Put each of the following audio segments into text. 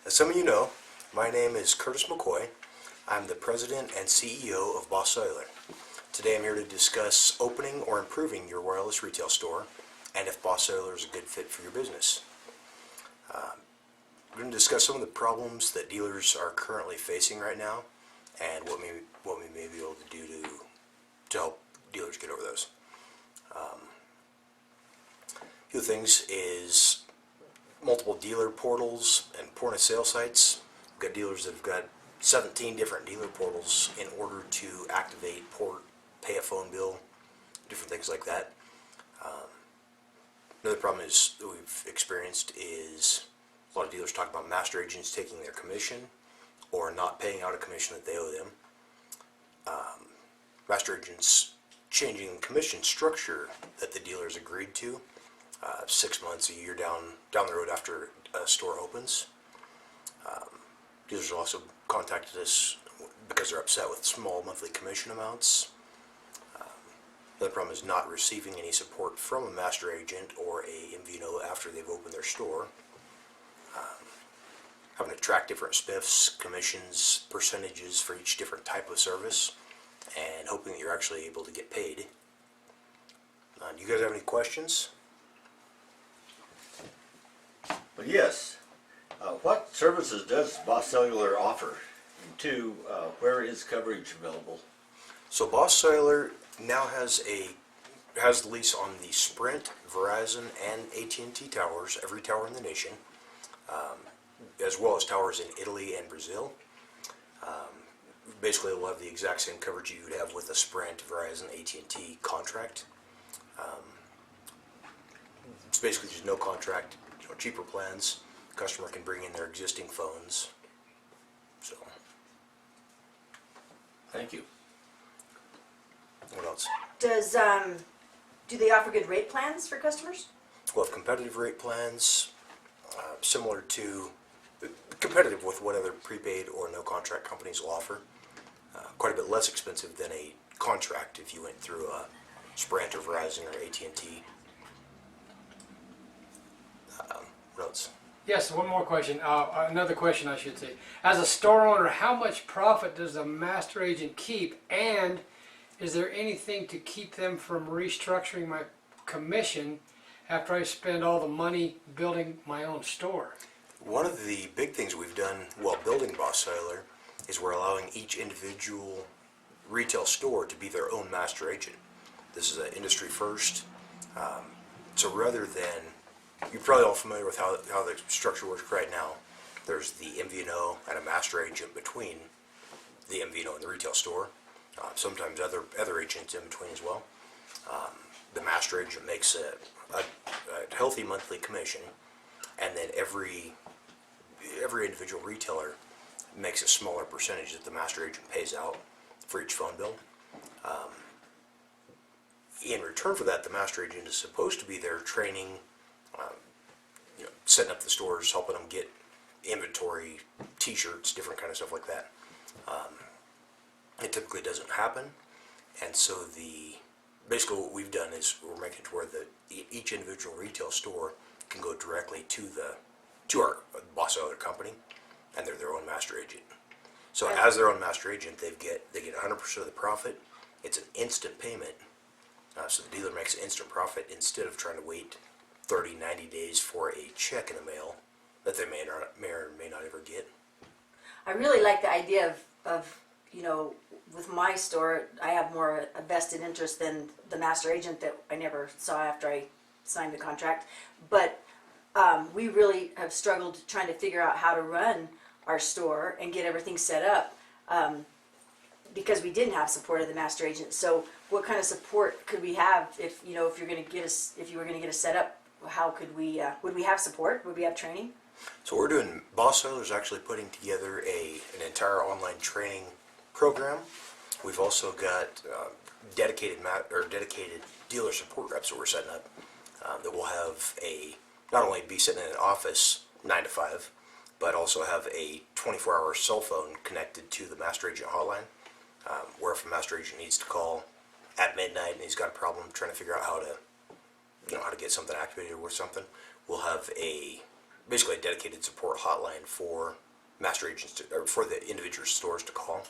As some of you know, my name is Curtis McCoy. I'm the President and CEO of Boss Cellular. Today I'm here to discuss opening or improving your wireless retail store and if Boss Cellular is a good fit for your business. We're going to discuss some of the problems that dealers are currently facing right now and what we may be able to do to help dealers get over those. A few things is multiple dealer portals and point of sale sites. We've got dealers that have got 17 different dealer portals in order to activate, port, pay a phone bill, different things like that. Another problem is that we've experienced is a lot of dealers talk about master agents taking their commission or not paying out a commission that they owe them. Master agents changing commission structure that the dealers agreed to 6 months, a year down the road after a store opens. Dealers have also contacted us because they're upset with small monthly commission amounts. Another problem is not receiving any support from a master agent or a MVNO after they've opened their store. Having to track different spiffs, commissions, percentages for each different type of service, and hoping that you're actually able to get paid. Do you guys have any questions? But yes, what services does Boss Cellular offer? And two, where is coverage available? So Boss Cellular now has the lease on the Sprint, Verizon, and AT&T towers, every tower in the nation, as well as towers in Italy and Brazil. Basically, we'll have the exact same coverage you would have with a Sprint, Verizon, AT&T contract. It's basically just no contract, cheaper plans. Customer can bring in their existing phones. So, Thank you. what else? Do they offer good rate plans for customers? We'll have competitive rate plans, similar to competitive with what other prepaid or no contract companies will offer. Quite a bit less expensive than a contract if you went through a Sprint or Verizon or AT&T. What else? Yes, one more question. Another question, I should say. As a store owner, how much profit does the master agent keep, and is there anything to keep them from restructuring my commission after I spend all the money building my own store? One of the big things we've done while building Boss Cellular is we're allowing each individual retail store to be their own master agent. This is an industry first. So rather than, you're probably all familiar with how the structure works right now. There's the MVNO and a master agent between the MVNO and the retail store. Sometimes other agents in between as well. The master agent makes a healthy monthly commission, and then every individual retailer makes a smaller percentage that the master agent pays out for each phone bill. In return for that, the master agent is supposed to be there training, setting up the stores, helping them get inventory, t-shirts, different kind of stuff like that. It typically doesn't happen, and so basically what we've done is we're making it to where each individual retail store can go directly to our Boss Cellular company, and they're their own master agent. So as their own master agent, they get 100% of the profit. It's an instant payment, so the dealer makes instant profit instead of trying to wait 30, 90 days for a check in the mail that they may or may not ever get. I really like the idea of with my store, I have more a vested interest than the master agent that I never saw after I signed the contract. But we really have struggled trying to figure out how to run our store and get everything set up because we didn't have support of the master agent. So what kind of support could we have if you were going to get us set up? How could we? Would we have support? Would we have training? So we're doing, Boss Cellular is actually putting together an entire online training program. We've also got dedicated dealer support reps that we're setting up that will have not only be sitting in an office 9 to 5, but also have a 24-hour cell phone connected to the master agent hotline, where if a master agent needs to call at midnight and he's got a problem trying to figure out how to get something activated or something, we'll have a basically a dedicated support hotline for master agents or for the individual stores to call.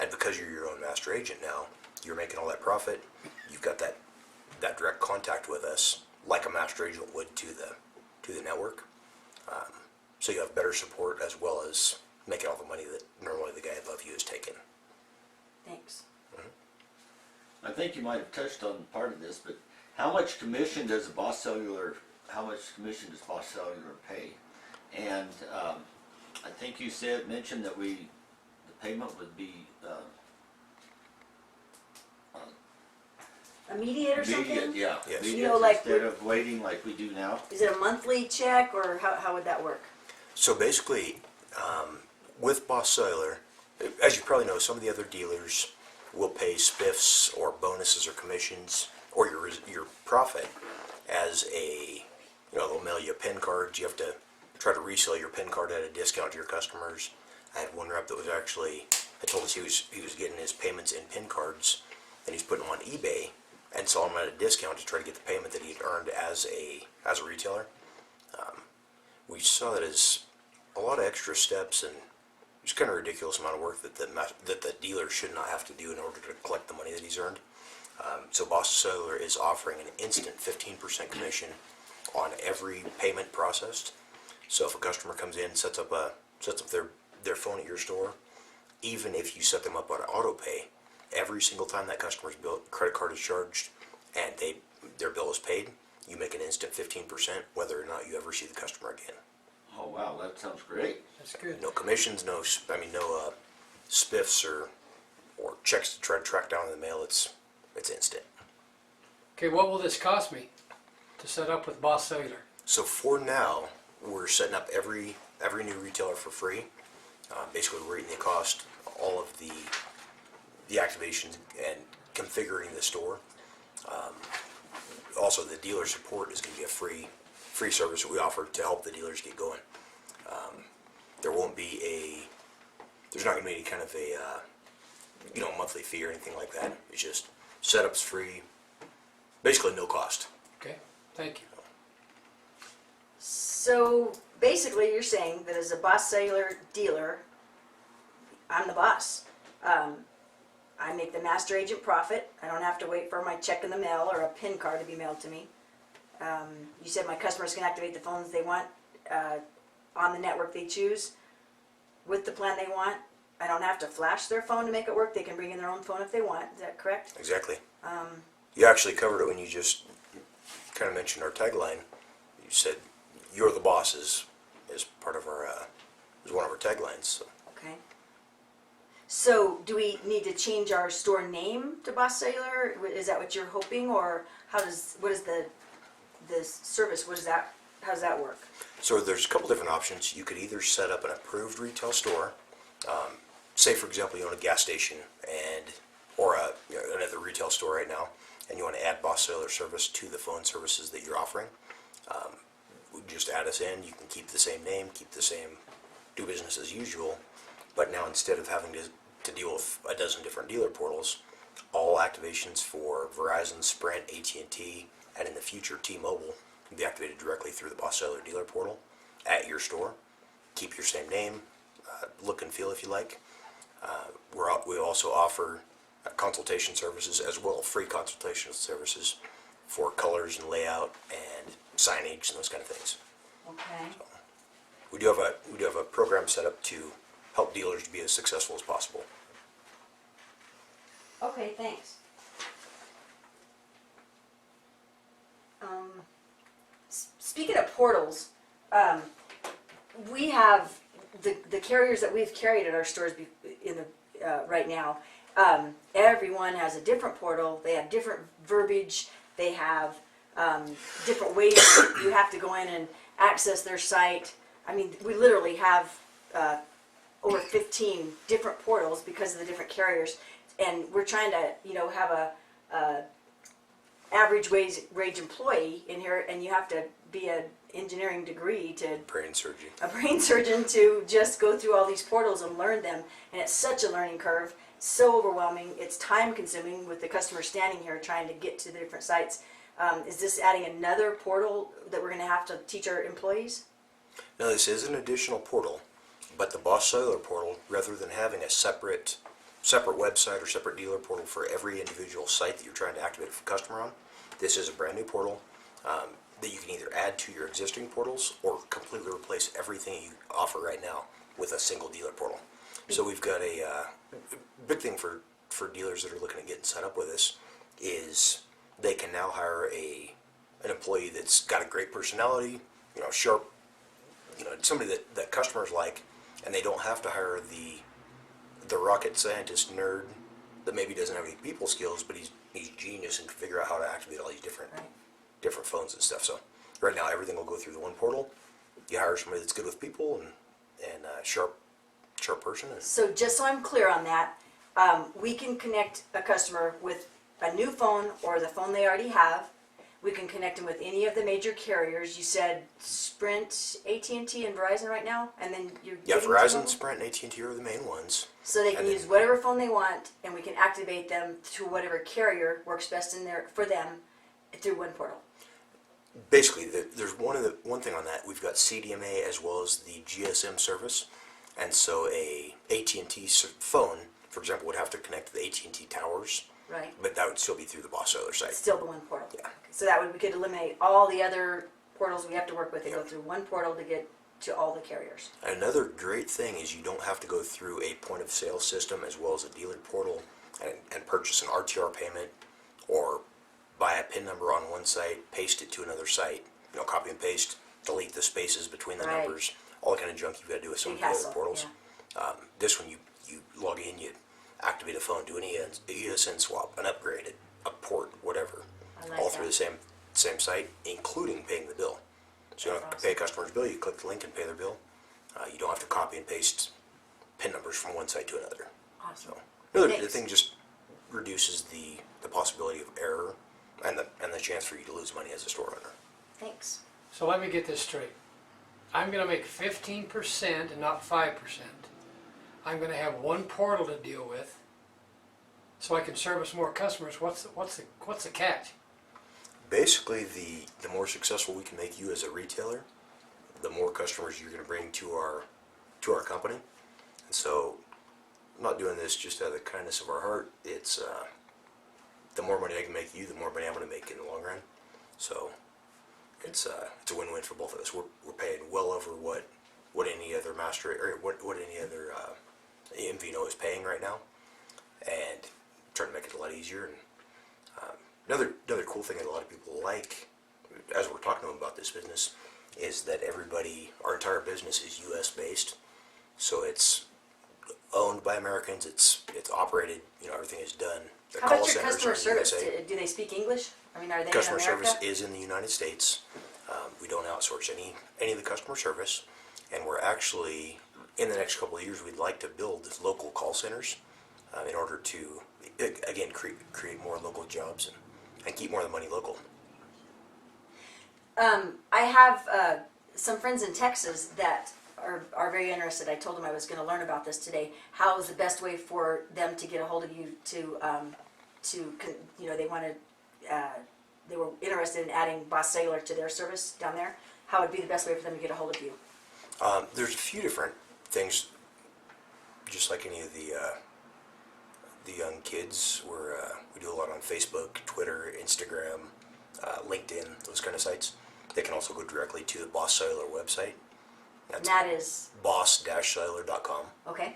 And because you're your own master agent now, you're making all that profit. You've got that direct contact with us, like a master agent would to the network. So you have better support as well as making all the money that normally the guy above you is taking. Thanks. I think you might have touched on part of this, but how much commission does Boss Cellular pay? And I think you mentioned that the payment would be Immediate or something? immediate, yeah. Yes. Immediate, You know, like instead of waiting like we do now. Is it a monthly check, or how would that work? So basically, with Boss Cellular, as you probably know, some of the other dealers will pay spiffs or bonuses or commissions or your profit as they'll mail you a PIN card. You have to try to resell your PIN card at a discount to your customers. I had one rep that was actually, had told us he was getting his payments in PIN cards, and he's putting them on eBay and selling them at a discount to try to get the payment that he'd earned as a retailer. We saw that as a lot of extra steps and just kind of ridiculous amount of work that the dealer should not have to do in order to collect the money that he's earned. So Boss Cellular is offering an instant 15% commission on every payment processed. So if a customer comes in, sets up their phone at your store, even if you set them up on auto pay, every single time that customer's credit card is charged and their bill is paid, you make an instant 15% whether or not you ever see the customer again. Oh wow, that sounds great. That's good. No commissions, no spiffs or checks to try to track down in the mail. It's instant. Okay, what will this cost me to set up with Boss Cellular? So for now, we're setting up every new retailer for free. Basically, we're rating the cost, all of the activations and configuring the store. Also, the dealer support is going to be a free service that we offer to help the dealers get going. There's not going to be any kind of a monthly fee or anything like that. It's just setup's free, basically no cost. Okay, thank you. So basically, you're saying that as a Boss Cellular dealer, I'm the boss. I make the master agent profit. I don't have to wait for my check in the mail or a PIN card to be mailed to me. You said my customers can activate the phones they want on the network they choose with the plan they want. I don't have to flash their phone to make it work. They can bring in their own phone if they want. Is that correct? Exactly. You actually covered it when you just kind of mentioned our tagline. You said "You're the boss" is part of our is one of our taglines. So. Okay. So do we need to change our store name to Boss Cellular? Is that what you're hoping, or what is the service? How does that work? So there's a couple different options. You could either set up an approved retail store, say for example you own a gas station or another retail store right now, and you want to add Boss Cellular service to the phone services that you're offering. Just add us in. You can keep the same name, do business as usual, but now instead of having to deal with a dozen different dealer portals, all activations for Verizon, Sprint, AT&T, and in the future T-Mobile can be activated directly through the Boss Cellular dealer portal at your store. Keep your same name, look and feel if you like. We also offer consultation services as well, free consultation services for colors and layout and signage and those kind of things. Okay. So we do have a program set up to help dealers be as successful as possible. Okay, thanks. Speaking of portals, we have the carriers that we've carried at our stores right now. Everyone has a different portal. They have different verbiage. They have different ways you have to go in and access their site. I mean, we literally have over 15 different portals because of the different carriers, and we're trying to, have a average wage employee in here, and you have to be an engineering degree to a brain surgeon to just go through all these portals and learn them, and it's such a learning curve, so overwhelming. It's time consuming with the customer standing here trying to get to the different sites. Is this adding another portal that we're gonna have to teach our employees? Now, this is an additional portal, but the Boss Cellular portal, rather than having a separate website or separate dealer portal for every individual site that you're trying to activate a customer on, this is a brand new portal that you can either add to your existing portals or completely replace everything you offer right now with a single dealer portal. So we've got a big thing for dealers that are looking at getting set up with this is they can now hire an employee that's got a great personality, sharp, somebody that customers like, and they don't have to hire the rocket scientist nerd that maybe doesn't have any people skills, but he's genius and can figure out how to activate all these different phones and stuff. So right now everything will go through the one portal. You hire somebody that's good with people and sharp person. So just so I'm clear on that, we can connect a customer with a new phone or the phone they already have. We can connect them with any of the major carriers. You said Sprint, AT&T, and Verizon right now, and then you're getting to Verizon, them? Sprint, and AT&T are the main ones. So they can and use whatever phone they want, and we can activate them to whatever carrier works best in there for them through one portal. Basically, there's one thing on that. We've got CDMA as well as the GSM service, and so a AT&T phone, for example, would have to connect to the AT&T towers, Right. but that would still be through the Boss Cellular site. Still the one portal. Yeah. So that would we could eliminate all the other portals we have to work with. They go Yep. through one portal to get to all the carriers. Another great thing is you don't have to go through a point of sale system as well as a dealer portal and purchase an RTR payment or buy a PIN number on one site, paste it to another site, copy and paste, delete the spaces between the Right. numbers, all the kind of junk you've got to do with some Big of the other hassle, portals. This one, you log in, you activate a phone, do an ESN swap, an upgrade, a port, whatever, I like all through that. the same site, including paying the bill. So you don't have to pay a customer's bill, you click the link and pay their bill. You don't have to copy and paste PIN numbers from one site to another. Awesome. The Thanks. thing just reduces the possibility of error and the chance for you to lose money as a store owner. Thanks. So let me get this straight. I'm gonna make 15% and not 5%. I'm gonna have one portal to deal with, so I can service more customers. What's the catch? Basically, the more successful we can make you as a retailer, the more customers you're going to bring to our company. And so, I'm not doing this just out of the kindness of our heart. It's the more money I can make you, the more money I'm going to make in the long run. So, it's a win-win for both of us. We're paying well over what any other master or what any other MVNO is paying right now, and trying to make it a lot easier. And another cool thing that a lot of people like, as we're talking about this business, is that our entire business is U.S. based, so it's owned by Americans. It's operated. Everything is done. The How call about your centers customer are in the service? USA. Do they speak English? I mean, are they Customer in America? service is in the United States. We don't outsource any of the customer service, and we're actually in the next couple of years we'd like to build local call centers in order to again create more local jobs and keep more of the money local. I have some friends in Texas that are very interested. I told them I was going to learn about this today. How is the best way for them to get a hold of you they were interested in adding Boss Cellular to their service down there. How would be the best way for them to get a hold of you? There's a few different things, just like any of the young kids. We do a lot on Facebook, Twitter, Instagram, LinkedIn, those kind of sites. They can also go directly to the Boss Cellular website. And that is boss-cellular.com. okay.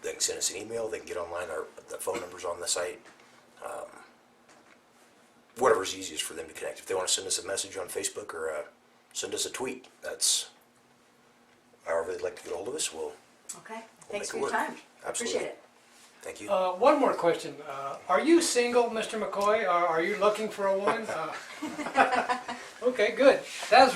They can send us an email. They can get online. The phone number's on the site. Whatever's easiest for them to connect. If they want to send us a message on Facebook or send us a tweet, that's however they'd like to get a hold of us. Okay. Thanks make for it your work. time. Absolutely. Appreciate it. Thank you. One more question. Are you single, Mr. McCoy? Are you looking for a woman? Okay, good. That was